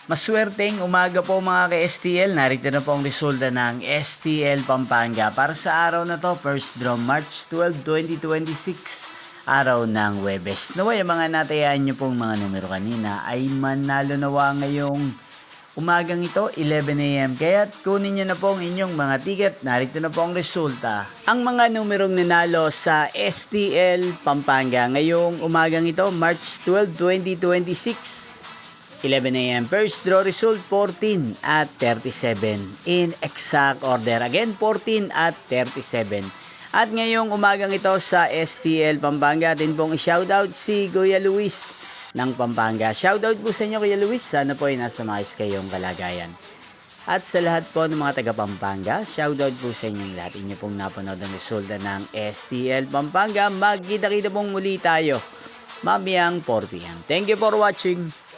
Maswerteng umaga po mga ka-STL. Narito na po ang resulta ng STL Pampanga para sa araw na to, first draw March 12, 2026, araw ng Huwebes. Naway ang mga natayaan nyo pong mga numero kanina ay manalo nawa ngayong umagang ito, 11 AM. Kaya kunin nyo na po ang inyong mga ticket. Narito na po ang resulta. Ang mga numerong nanalo sa STL Pampanga ngayong umagang ito, March 12, 2026. 11 AM. First draw result 14 at 37 in exact order. Again 14 at 37. At ngayong umagang ito sa STL Pampanga, din pong i-shoutout si Kuya Luis ng Pampanga. Shoutout po sa inyo Kuya Luis. Sana po ay nasa maayos kayong kalagayan. At sa lahat po ng mga taga Pampanga, shoutout po sa inyong lahat. Inyo pong napanood ang resulta ng STL Pampanga. Magkita-kita pong muli tayo mamayang 4 PM. Thank you for watching.